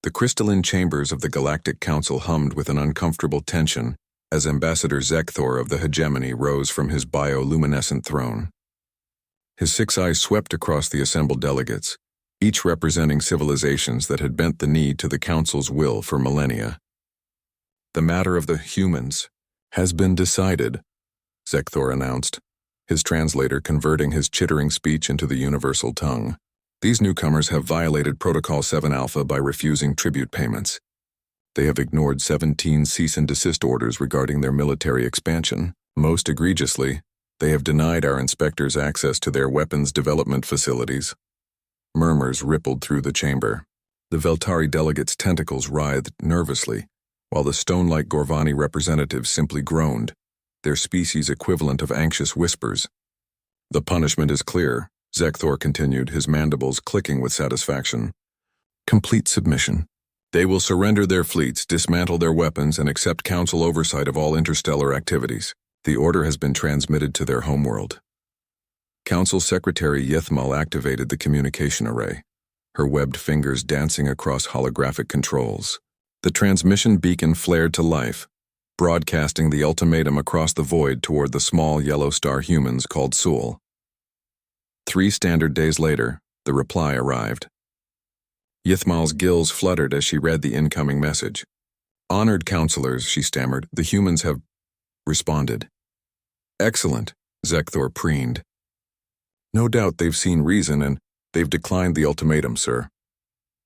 The crystalline chambers of the Galactic Council hummed with an uncomfortable tension as Ambassador Zekthor of the Hegemony rose from his bioluminescent throne. His 6 eyes swept across the assembled delegates, each representing civilizations that had bent the knee to the Council's will for millennia. "The matter of the humans has been decided," Zekthor announced, his translator converting his chittering speech into the universal tongue. "These newcomers have violated Protocol 7 Alpha by refusing tribute payments. They have ignored 17 cease and desist orders regarding their military expansion. Most egregiously, they have denied our inspectors access to their weapons development facilities." Murmurs rippled through the chamber. The Veltari delegates' tentacles writhed nervously, while the stone-like Gorvani representatives simply groaned, their species equivalent of anxious whispers. "The punishment is clear," Zekthor continued, his mandibles clicking with satisfaction. "Complete submission. They will surrender their fleets, dismantle their weapons, and accept Council oversight of all interstellar activities. The order has been transmitted to their homeworld." Council Secretary Yithmal activated the communication array, her webbed fingers dancing across holographic controls. The transmission beacon flared to life, broadcasting the ultimatum across the void toward the small yellow star humans called Sul. 3 standard days later, the reply arrived. Yithmal's gills fluttered as she read the incoming message. "Honored counselors," she stammered, "the humans have responded." "Excellent," Zekthor preened. "No doubt they've seen reason and they've declined the ultimatum, sir."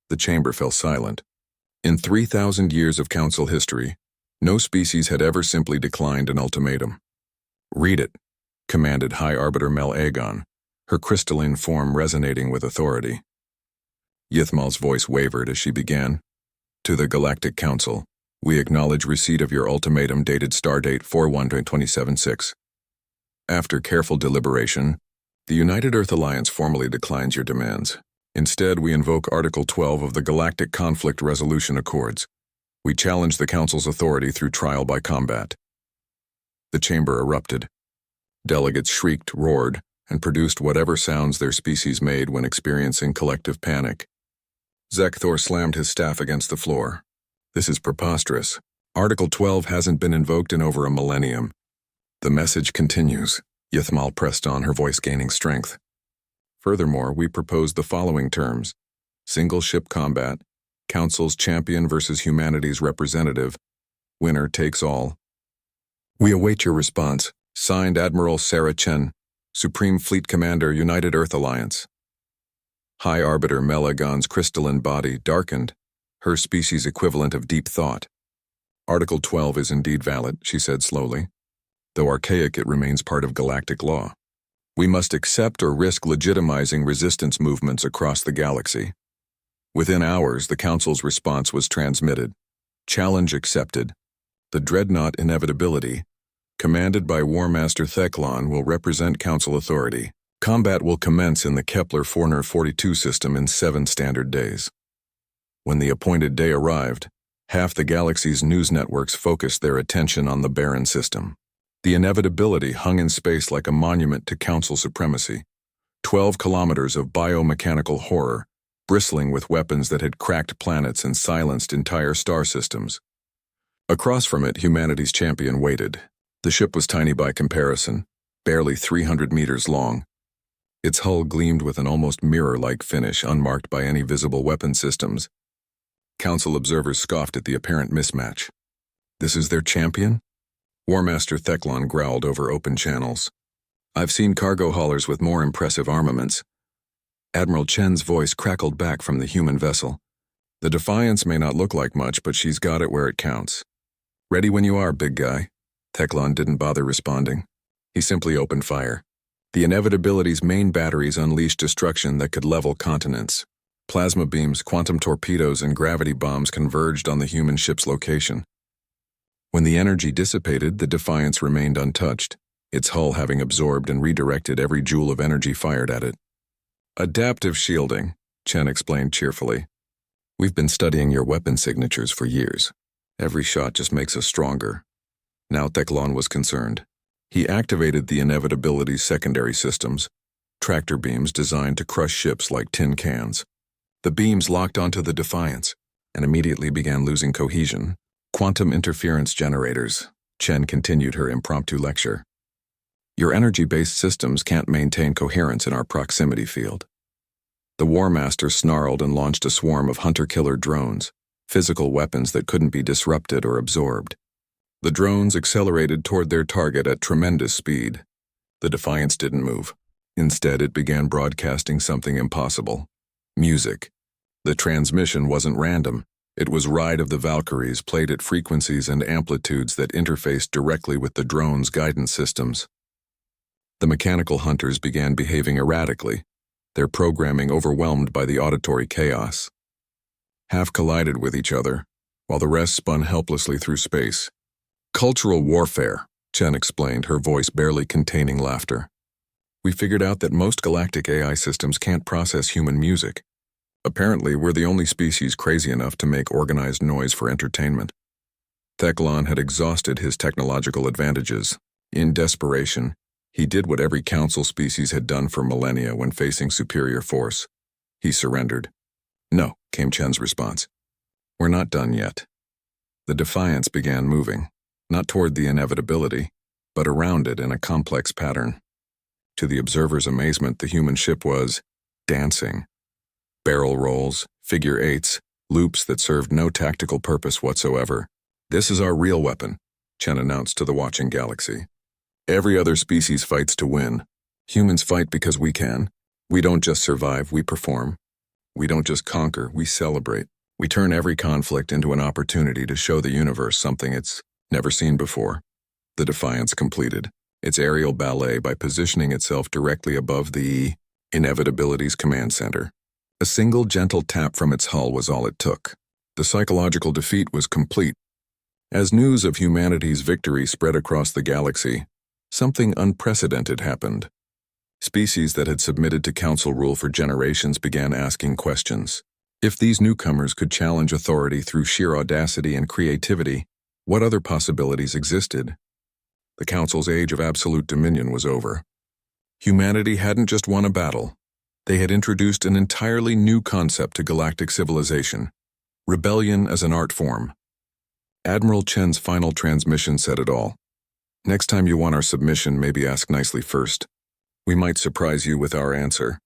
The chamber fell silent. In 3,000 years of Council history, no species had ever simply declined an ultimatum. "Read it," commanded High Arbiter Mel Aegon, her crystalline form resonating with authority. Yithmal's voice wavered as she began. "To the Galactic Council, we acknowledge receipt of your ultimatum dated stardate 4/1/27/6. After careful deliberation, the United Earth Alliance formally declines your demands. Instead, we invoke Article 12 of the Galactic Conflict Resolution Accords. We challenge the Council's authority through trial by combat." The chamber erupted. Delegates shrieked, roared, and produced whatever sounds their species made when experiencing collective panic. Zekthor slammed his staff against the floor. "This is preposterous. Article 12 hasn't been invoked in over a millennium." "The message continues," Yithmal pressed on, her voice gaining strength. "Furthermore, we propose the following terms: single-ship combat, Council's champion versus humanity's representative, winner takes all. We await your response. Signed, Admiral Sarah Chen, Supreme Fleet Commander, United Earth Alliance." High Arbiter Mel Aegon's crystalline body darkened, her species equivalent of deep thought. "Article 12 is indeed valid," she said slowly. "Though archaic, it remains part of galactic law. We must accept or risk legitimizing resistance movements across the galaxy." Within hours, the Council's response was transmitted. Challenge accepted. The dreadnought Inevitability, commanded by War Master Theclon, will represent Council authority. Combat will commence in the Kepler-Forner 42 system in 7 standard days. When the appointed day arrived, half the galaxy's news networks focused their attention on the barren system. The Inevitability hung in space like a monument to Council supremacy, 12 kilometers of biomechanical horror, bristling with weapons that had cracked planets and silenced entire star systems. Across from it, humanity's champion waited. The ship was tiny by comparison, barely 300 meters long. Its hull gleamed with an almost mirror-like finish, unmarked by any visible weapon systems. Council observers scoffed at the apparent mismatch. "This is their champion?" War Master Theclon growled over open channels. "I've seen cargo haulers with more impressive armaments." Admiral Chen's voice crackled back from the human vessel. "The Defiance may not look like much, but she's got it where it counts." "Ready when you are, big guy." Theclon didn't bother responding. He simply opened fire. The Inevitability's main batteries unleashed destruction that could level continents. Plasma beams, quantum torpedoes, and gravity bombs converged on the human ship's location. When the energy dissipated, the Defiance remained untouched, its hull having absorbed and redirected every joule of energy fired at it. "Adaptive shielding," Chen explained cheerfully. "We've been studying your weapon signatures for years. Every shot just makes us stronger." Now Theclon was concerned. He activated the Inevitability's secondary systems, tractor beams designed to crush ships like tin cans. The beams locked onto the Defiance, and immediately began losing cohesion. Quantum interference generators. Chen continued her impromptu lecture. Your energy-based systems can't maintain coherence in our proximity field. The War Master snarled and launched a swarm of hunter-killer drones, physical weapons that couldn't be disrupted or absorbed. The drones accelerated toward their target at tremendous speed. The Defiance didn't move. Instead, it began broadcasting something impossible. Music. The transmission wasn't random. It was Ride of the Valkyries played at frequencies and amplitudes that interfaced directly with the drone's guidance systems. The mechanical hunters began behaving erratically, their programming overwhelmed by the auditory chaos. Half collided with each other, while the rest spun helplessly through space. Cultural warfare, Chen explained, her voice barely containing laughter. We figured out that most galactic AI systems can't process human music. Apparently, we're the only species crazy enough to make organized noise for entertainment. Theclon had exhausted his technological advantages. In desperation, he did what every council species had done for millennia when facing superior force. He surrendered. No, came Chen's response. We're not done yet. The Defiance began moving, not toward the inevitability, but around it in a complex pattern. To the observer's amazement, the human ship was dancing. Barrel rolls, figure eights, loops that served no tactical purpose whatsoever. This is our real weapon, Chen announced to the watching galaxy. Every other species fights to win. Humans fight because we can. We don't just survive, we perform. We don't just conquer, we celebrate. We turn every conflict into an opportunity to show the universe something it's never seen before. The Defiance completed its aerial ballet by positioning itself directly above the Inevitabilities Command Center. A single gentle tap from its hull was all it took. The psychological defeat was complete. As news of humanity's victory spread across the galaxy, something unprecedented happened. Species that had submitted to council rule for generations began asking questions. If these newcomers could challenge authority through sheer audacity and creativity, what other possibilities existed? The council's age of absolute dominion was over. Humanity hadn't just won a battle. They had introduced an entirely new concept to galactic civilization: rebellion as an art form. Admiral Chen's final transmission said it all. Next time you want our submission, maybe ask nicely first. We might surprise you with our answer.